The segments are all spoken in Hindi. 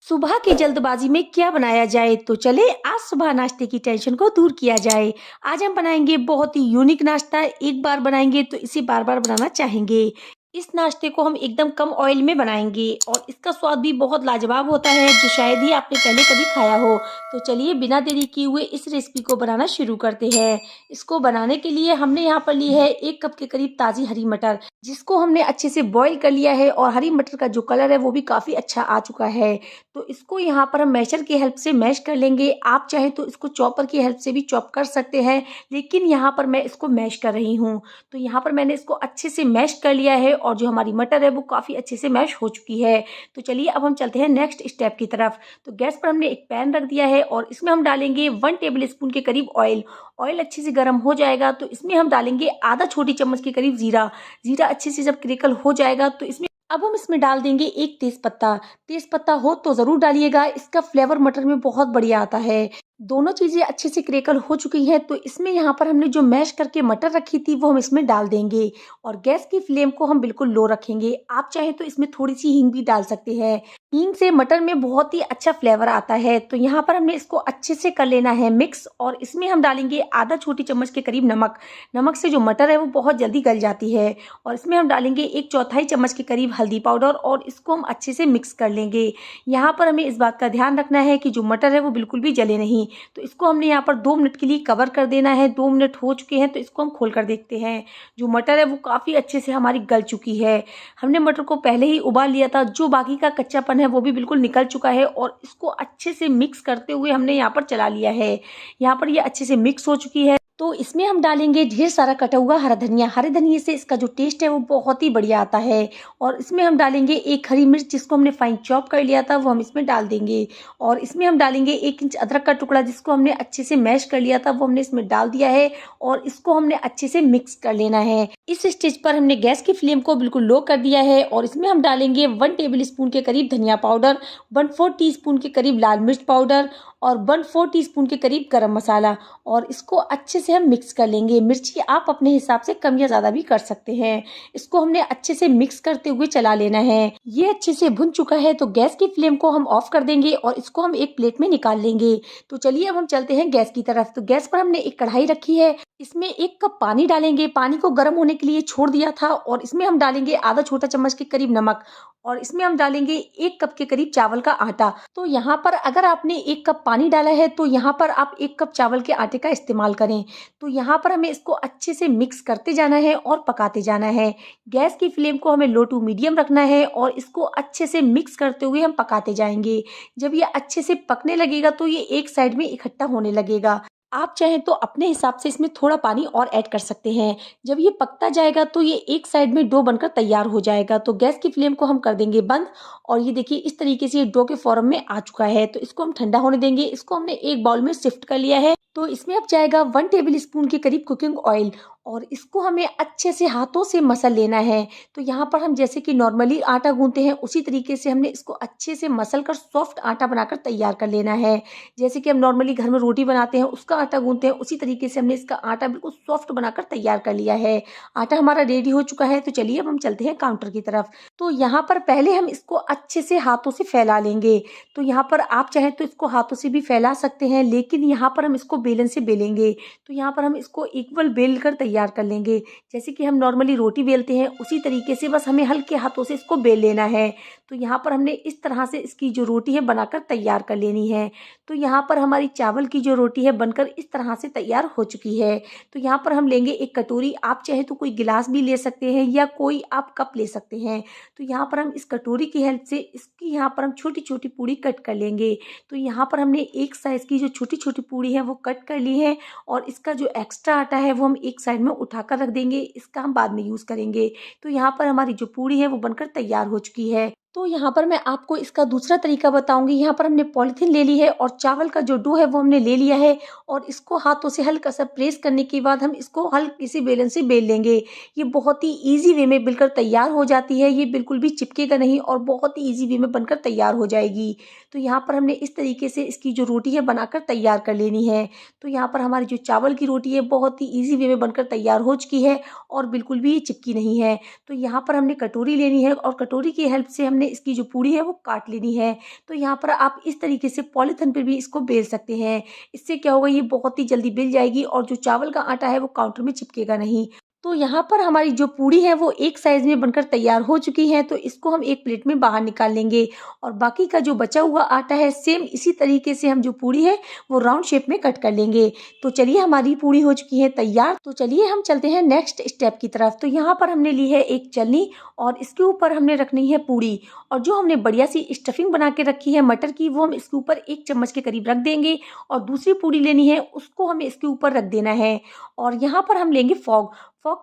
सुबह की जल्दबाजी में क्या बनाया जाए तो चले आज सुबह नाश्ते की टेंशन को दूर किया जाए। आज हम बनाएंगे बहुत ही यूनिक नाश्ता। एक बार बनाएंगे तो इसे बार बार बनाना चाहेंगे। इस नाश्ते को हम एकदम कम ऑयल में बनाएंगे और इसका स्वाद भी बहुत लाजवाब होता है, जो शायद ही आपने पहले कभी खाया हो। तो चलिए बिना देरी किए हुए इस रेसिपी को बनाना शुरू करते हैं। इसको बनाने के लिए हमने यहाँ पर ली है 1 कप के करीब ताज़ी हरी मटर, जिसको हमने अच्छे से बॉईल कर लिया है और हरी मटर का जो कलर है वो भी काफ़ी अच्छा आ चुका है। तो इसको यहाँ पर हम मैशर की हेल्प से मैश कर लेंगे। आप चाहे तो इसको चॉपर की हेल्प से भी चॉप कर सकते हैं, लेकिन यहाँ पर मैं इसको मैश कर रही हूँ। तो यहाँ पर मैंने इसको अच्छे से मैश कर लिया है और जो हमारी मटर है वो काफ़ी अच्छे से मैश हो चुकी है। तो चलिए अब हम चलते हैं नेक्स्ट स्टेप की तरफ। तो गैस पर हमने एक पैन रख दिया है और इसमें हम डालेंगे 1 टेबल स्पून के करीब ऑयल। ऑयल अच्छे से गर्म हो जाएगा तो इसमें हम डालेंगे आधा छोटी चम्मच के करीब जीरा। जीरा अच्छे से जब क्रेकल हो जाएगा तो अब हम इसमें डाल देंगे एक तेजपत्ता। तेजपत्ता हो तो ज़रूर डालिएगा, इसका फ्लेवर मटर में बहुत बढ़िया आता है। दोनों चीज़ें अच्छे से क्रेकल हो चुकी हैं तो इसमें यहाँ पर हमने जो मैश करके मटर रखी थी वो हम इसमें डाल देंगे और गैस की फ्लेम को हम बिल्कुल लो रखेंगे। आप चाहें तो इसमें थोड़ी सी हींग भी डाल सकते हैं। हींग से मटर में बहुत ही अच्छा फ्लेवर आता है। तो यहाँ पर हमने इसको अच्छे से कर लेना है मिक्स और इसमें हम डालेंगे आधा छोटी चम्मच के करीब नमक। नमक से जो मटर है वो बहुत जल्दी गल जाती है। और इसमें हम डालेंगे 1/4 चम्मच के करीब हल्दी पाउडर और इसको हम अच्छे से मिक्स कर लेंगे। यहाँ पर हमें इस बात का ध्यान रखना है कि जो मटर है वो बिल्कुल भी जले नहीं। तो इसको हमने यहाँ पर 2 मिनट के लिए कवर कर देना है। 2 मिनट हो चुके हैं तो इसको हम खोल कर देखते हैं। जो मटर है वो काफ़ी अच्छे से हमारी गल चुकी है। हमने मटर को पहले ही उबाल लिया था, जो बाकी का कच्चापन है वो भी बिल्कुल निकल चुका है और इसको अच्छे से मिक्स करते हुए हमने यहाँ पर चला लिया है। यहाँ पर ये अच्छे से मिक्स हो चुकी है। तो इसमें हम डालेंगे ढेर सारा कटा हुआ हरा धनिया। हरे धनिये से इसका जो टेस्ट है वो बहुत ही बढ़िया आता है। और इसमें हम डालेंगे 1 हरी मिर्च, जिसको हमने फाइन चॉप कर लिया था वो हम इसमें डाल देंगे। और इसमें हम डालेंगे 1 इंच अदरक का टुकड़ा, जिसको हमने अच्छे से मैश कर लिया था वो हमने इसमें डाल दिया है और इसको हमने अच्छे से मिक्स कर लेना है। इस स्टेज पर हमने गैस की फ्लेम को बिल्कुल लो कर दिया है और इसमें हम डालेंगे 1 टेबल स्पून के करीब धनिया पाउडर, 1/4 टीस्पून के करीब लाल मिर्च पाउडर और 1/4 टीस्पून के करीब गरम मसाला। और इसको अच्छे से हम मिक्स कर लेंगे। मिर्ची आप अपने हिसाब से कम या ज़्यादा भी कर सकते हैं। इसको हमने अच्छे से मिक्स करते हुए चला लेना है। ये अच्छे से भुन चुका है तो गैस की फ्लेम को हम ऑफ कर देंगे और इसको हम एक प्लेट में निकाल लेंगे। तो चलिए अब हम चलते हैं गैस की तरफ। तो गैस पर हमने एक कढ़ाई रखी है। इसमें 1 कप पानी डालेंगे। पानी को गर्म होने के लिए छोड़ दिया था और इसमें हम डालेंगे आधा छोटा चम्मच के करीब नमक और इसमें हम डालेंगे 1 कप के करीब चावल का आटा। तो यहाँ पर अगर आपने 1 कप पानी डाला है तो यहाँ पर आप 1 कप चावल के आटे का इस्तेमाल करें। तो यहाँ पर हमें इसको अच्छे से मिक्स करते जाना है और पकाते जाना है। गैस की फ्लेम को हमें लो टू मीडियम रखना है और इसको अच्छे से मिक्स करते हुए हम पकाते जाएंगे। जब ये अच्छे से पकने लगेगा तो ये एक साइड में इकट्ठा होने लगेगा। आप चाहें तो अपने हिसाब से इसमें थोड़ा पानी और ऐड कर सकते हैं। जब ये पकता जाएगा तो ये एक साइड में डो बनकर तैयार हो जाएगा। तो गैस की फ्लेम को हम कर देंगे बंद और ये देखिए इस तरीके से ये डो के फॉर्म में आ चुका है। तो इसको हम ठंडा होने देंगे। इसको हमने एक बाउल में शिफ्ट कर लिया है। तो इसमें अब जाएगा 1 टेबल स्पून के करीब कुकिंग ऑयल और इसको हमें अच्छे से हाथों से मसल लेना है। तो यहाँ पर हम जैसे कि नॉर्मली आटा गूंथते हैं उसी तरीके से हमने इसको अच्छे से मसल कर सॉफ्ट आटा बनाकर तैयार कर लेना है। जैसे कि हम नॉर्मली घर में रोटी बनाते हैं उसका आटा गूंथते हैं, उसी तरीके से हमने इसका आटा बिल्कुल सॉफ्ट बनाकर तैयार कर लिया है। आटा हमारा रेडी हो चुका है। तो चलिए अब हम चलते हैं काउंटर की तरफ। तो यहाँ पर पहले हम इसको अच्छे से हाथों से फैला लेंगे। तो यहाँ पर आप चाहें तो इसको हाथों से भी फैला सकते हैं, लेकिन यहाँ पर हम इसको बेलन से बेलेंगे। तो यहाँ पर हम इसको इक्वल बेल कर तैयार कर लेंगे। जैसे कि हम नॉर्मली रोटी बेलते हैं उसी तरीके से बस हमें हल्के हाथों से इसको बेल लेना है। तो यहाँ पर हमने इस तरह से इसकी जो रोटी है बनाकर तैयार कर लेनी है। तो यहाँ पर हमारी चावल की जो रोटी है बनकर इस तरह से तैयार हो चुकी है। तो यहाँ पर हम लेंगे एक कटोरी। आप चाहे तो कोई गिलास भी ले सकते हैं या कोई आप कप ले सकते हैं। तो यहाँ पर हम इस कटोरी की हेल्प से इसकी यहाँ पर हम छोटी छोटी पूड़ी कट कर लेंगे। तो यहाँ पर हमने एक साइज़ की जो छोटी छोटी पूड़ी है वो कट कर ली है और इसका जो एक्स्ट्रा आटा है वो हम एक साइड में उठाकर रख देंगे। इसका हम बाद में यूज़ करेंगे। तो यहाँ पर हमारी जो पूड़ी है वो बनकर तैयार हो चुकी है। तो यहाँ पर मैं आपको इसका दूसरा तरीका बताऊंगी। यहाँ पर हमने पॉलिथीन ले ली है और चावल का जो डो है वो हमने ले लिया है और इसको हाथों से हल्का सा प्रेस करने के बाद हम इसको हल्की सी बेलन से बेल लेंगे। ये बहुत ही ईजी वे में बिलकर तैयार हो जाती है। ये बिल्कुल भी चिपकेगा नहीं और बहुत ही ईजी वे में बनकर तैयार हो जाएगी। तो यहाँ पर हमने इस तरीके से इसकी जो रोटी है बनाकर तैयार कर लेनी है। तो यहाँ पर हमारी जो चावल की रोटी है बहुत ही ईजी वे में बनकर तैयार हो चुकी है और बिल्कुल भी ये चिपकी नहीं है। तो यहाँ पर हमने कटोरी लेनी है और कटोरी की हेल्प से हमने इसकी जो पूड़ी है वो काट लेनी है। तो यहाँ पर आप इस तरीके से पॉलीथिन पर भी इसको बेल सकते हैं। इससे क्या होगा, ये बहुत ही जल्दी बेल जाएगी और जो चावल का आटा है वो काउंटर में चिपकेगा नहीं। तो यहाँ पर हमारी जो पूड़ी है वो एक साइज में बनकर तैयार हो चुकी है। तो इसको हम एक प्लेट में बाहर निकाल लेंगे और बाकी का जो बचा हुआ आटा है सेम इसी तरीके से हम जो पूड़ी है वो राउंड शेप में कट कर लेंगे। तो चलिए, हमारी पूड़ी हो चुकी है तैयार। तो चलिए हम चलते हैं नेक्स्ट स्टेप की तरफ। तो यहाँ पर हमने ली है एक चलनी और इसके ऊपर हमने रखनी है पूड़ी, और जो हमने बढ़िया सी स्टफिंग बना के रखी है मटर की वो हम इसके ऊपर 1 चम्मच के करीब रख देंगे और दूसरी पूड़ी लेनी है उसको हमें इसके ऊपर रख देना है। और यहाँ पर हम लेंगे फॉग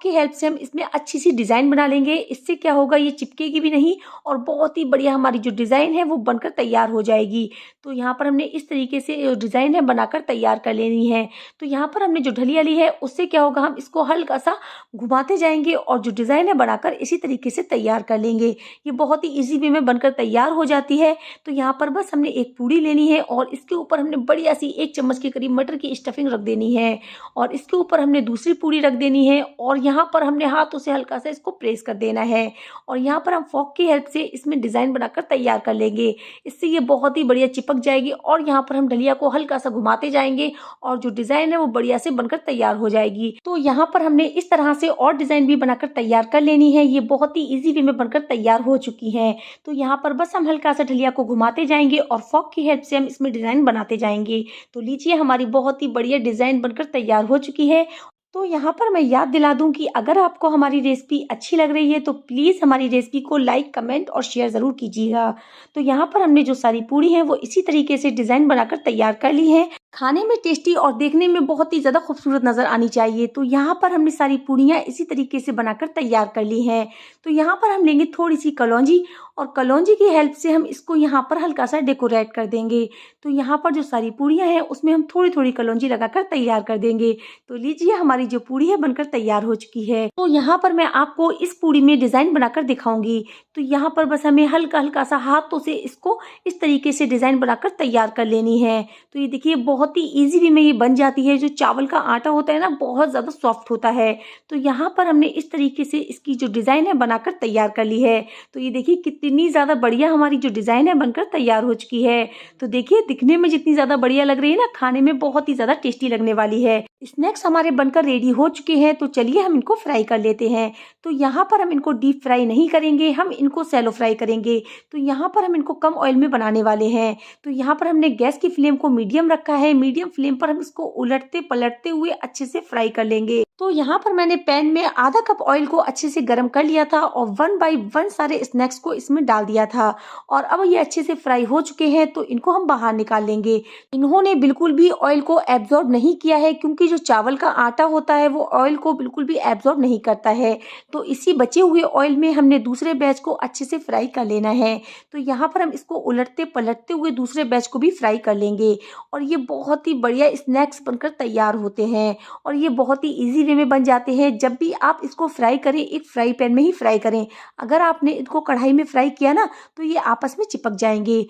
की हेल्प से हम इसमें अच्छी सी डिज़ाइन बना लेंगे। इससे क्या होगा, ये चिपकेगी भी नहीं और बहुत ही बढ़िया हमारी जो डिज़ाइन है वो बनकर तैयार हो जाएगी। तो यहाँ पर हमने इस तरीके से जो डिज़ाइन है बनाकर तैयार कर लेनी है। तो यहाँ पर हमने जो ढलिया ली है उससे क्या होगा, हम इसको हल्का सा घुमाते जाएंगे और जो डिज़ाइन है बनाकर इसी तरीके से तैयार कर लेंगे। ये बहुत ही ईजी वे में बनकर तैयार हो जाती है। तो यहाँ पर बस हमने एक पूड़ी लेनी है और इसके ऊपर हमने बढ़िया सी 1 चम्मच के करीब मटर की स्टफिंग रख देनी है और इसके ऊपर हमने दूसरी पूड़ी रख देनी है और यहाँ पर हमने हाथों से हल्का सा इसको प्रेस कर देना है और यहाँ पर हम फॉक की हेल्प से इसमें डिज़ाइन बनाकर तैयार कर लेंगे। इससे ये बहुत ही बढ़िया चिपक जाएगी और यहाँ पर हम डलिया को हल्का सा घुमाते जाएंगे और जो डिज़ाइन है वो बढ़िया से बनकर तैयार हो जाएगी। तो यहाँ पर हमने इस तरह से और डिज़ाइन भी बनाकर तैयार कर लेनी है। ये बहुत ही ईजी वे में बनकर तैयार हो चुकी है। तो यहाँ पर बस हम हल्का सा डलिया को घुमाते जाएंगे और फॉक की हेल्प से हम इसमें डिज़ाइन बनाते जाएंगे। तो लीजिए, हमारी बहुत ही बढ़िया डिज़ाइन बनकर तैयार हो चुकी है। तो यहाँ पर मैं याद दिला दूं कि अगर आपको हमारी रेसिपी अच्छी लग रही है तो प्लीज़ हमारी रेसिपी को लाइक, कमेंट और शेयर ज़रूर कीजिएगा। तो यहाँ पर हमने जो सारी पूड़ी है वो इसी तरीके से डिज़ाइन बनाकर तैयार कर ली है। खाने में टेस्टी और देखने में बहुत ही ज़्यादा खूबसूरत नज़र आनी चाहिए। तो यहाँ पर हमने सारी पूड़ियाँ इसी तरीके से बनाकर तैयार कर ली हैं। तो यहाँ पर हम लेंगे थोड़ी सी कलौंजी और कलौंजी की हेल्प से हम इसको यहाँ पर हल्का सा डेकोरेट कर देंगे। तो यहाँ पर जो सारी पूड़ियाँ हैं उसमें हम थोड़ी थोड़ी कलौंजी लगाकर तैयार कर देंगे। तो लीजिए, हमारी जो पूड़ी है बनकर तैयार हो चुकी है। तो यहाँ पर मैं आपको इस पूड़ी में डिज़ाइन बनाकर दिखाऊंगी। तो यहाँ पर बस हमें हल्का हल्का सा हाथों से इसको इस तरीके से डिज़ाइन बनाकर तैयार कर लेनी है। तो ये देखिए, बहुत ही ईजी वे में ये बन जाती है। जो चावल का आटा होता है ना, बहुत ज़्यादा सॉफ्ट होता है। तो यहाँ पर हमने इस तरीके से इसकी जो डिज़ाइन है बनाकर तैयार कर ली है। तो ये देखिए कितनी ज़्यादा बढ़िया हमारी जो डिज़ाइन है बनकर तैयार हो चुकी है। तो देखिए, दिखने में जितनी ज़्यादा बढ़िया लग रही है ना, खाने में बहुत ही ज़्यादा टेस्टी लगने वाली है। स्नैक्स हमारे बनकर रेडी हो चुके हैं। तो चलिए हम इनको फ्राई कर लेते हैं। तो यहाँ पर हम इनको डीप फ्राई नहीं करेंगे, हम इनको सैलो फ्राई करेंगे। तो यहाँ पर हम इनको कम ऑयल में बनाने वाले हैं। तो यहाँ पर हमने गैस की फ्लेम को मीडियम रखा है। मीडियम फ्लेम पर हम इसको उलटते पलटते हुए अच्छे से फ्राई कर लेंगे। तो यहाँ पर मैंने पैन में आधा कप ऑयल को अच्छे से गर्म कर लिया था और 1 बाय 1 सारे स्नैक्स को इसमें डाल दिया था और अब ये अच्छे से फ्राई हो चुके हैं। तो इनको हम बाहर निकाल लेंगे। इन्होंने बिल्कुल भी ऑयल को एब्जॉर्ब नहीं किया है, क्योंकि जो चावल का आटा होता है वो ऑयल को बिल्कुल भी एब्जॉर्ब नहीं करता है। तो इसी बचे हुए ऑयल में हमने दूसरे बैच को अच्छे से फ्राई कर लेना है। तो यहाँ पर हम इसको उलटते पलटते हुए दूसरे बैच को भी फ्राई कर लेंगे और ये बहुत ही बढ़िया स्नैक्स बनकर तैयार होते हैं और ये बहुत ही ईजी वे में बन जाते हैं। जब भी आप इसको फ्राई करें, एक फ्राई पैन में ही फ्राई करें। अगर आपने इनको कढ़ाई में फ्राई किया ना तो ये आपस में चिपक जाएंगे।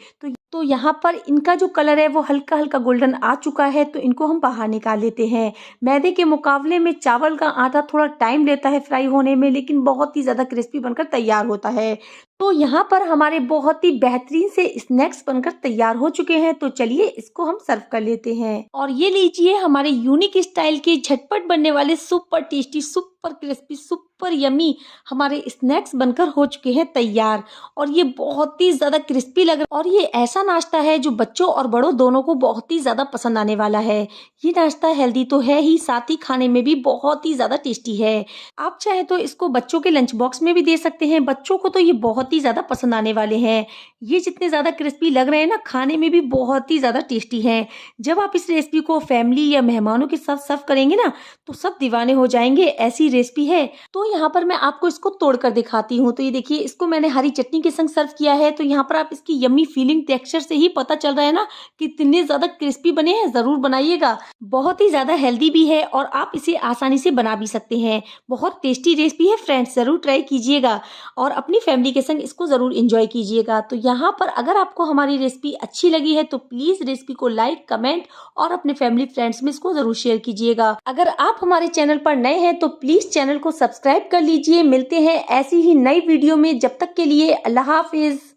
तो यहाँ पर इनका जो कलर है वो हल्का हल्का गोल्डन आ चुका है। तो इनको हम बाहर निकाल लेते हैं। मैदे के मुकाबले में चावल का आटा थोड़ा टाइम लेता है फ्राई होने में, लेकिन बहुत ही ज़्यादा क्रिस्पी बनकर तैयार होता है। तो यहाँ पर हमारे बहुत ही बेहतरीन से स्नैक्स बनकर तैयार हो चुके हैं। तो चलिए इसको हम सर्व कर लेते हैं। और ये लीजिए, हमारे यूनिक स्टाइल के झटपट बनने वाले super tasty, super crispy, super yummy हमारे स्नैक्स बनकर हो चुके हैं तैयार। और ये बहुत ही ज़्यादा क्रिस्पी लग रहा है और ये ऐसा नाश्ता है जो बच्चों और बड़ों दोनों को बहुत ही ज़्यादा पसंद आने वाला है। ये नाश्ता हेल्दी तो है ही, साथ ही खाने में भी बहुत ही ज़्यादा टेस्टी है। आप चाहे तो इसको बच्चों के लंच बॉक्स में भी दे सकते हैं। बच्चों को तो ये बहुत ही ज़्यादा पसंद आने वाले हैं। ये जितने ज़्यादा क्रिस्पी लग रहे हैं ना, खाने में भी बहुत ही ज़्यादा टेस्टी हैं। जब आप इस रेसिपी को फैमिली या मेहमानों के साथ सर्व करेंगे ना तो सब दीवाने हो जाएंगे, ऐसी रेसिपी है। तो यहाँ पर मैं आपको इसको तोड़ कर दिखाती हूँ। तो ये देखिए, इसको मैंने हरी चटनी के संग सर्व किया है। तो यहाँ पर आप इसकी यम्मी फीलिंग, टेक्सचर से ही पता चल रहा है ना कितने ज़्यादा क्रिस्पी बने हैं। ज़रूर बनाइएगा, बहुत ही ज़्यादा हेल्दी भी है और आप इसे आसानी से बना भी सकते हैं। बहुत टेस्टी रेसिपी है फ्रेंड्स, ज़रूर ट्राई कीजिएगा और अपनी फैमिली के संग इसको ज़रूर एंजॉय कीजिएगा। तो यहाँ पर अगर आपको हमारी रेसिपी अच्छी लगी है तो प्लीज़ रेसिपी को लाइक, कमेंट और अपने फैमिली फ्रेंड्स में इसको ज़रूर शेयर कीजिएगा। अगर आप हमारे चैनल पर नए हैं तो प्लीज़ चैनल को सब्सक्राइब कर लीजिए। मिलते हैं ऐसी ही नई वीडियो में, जब तक के लिए अल्लाह हाफिज़।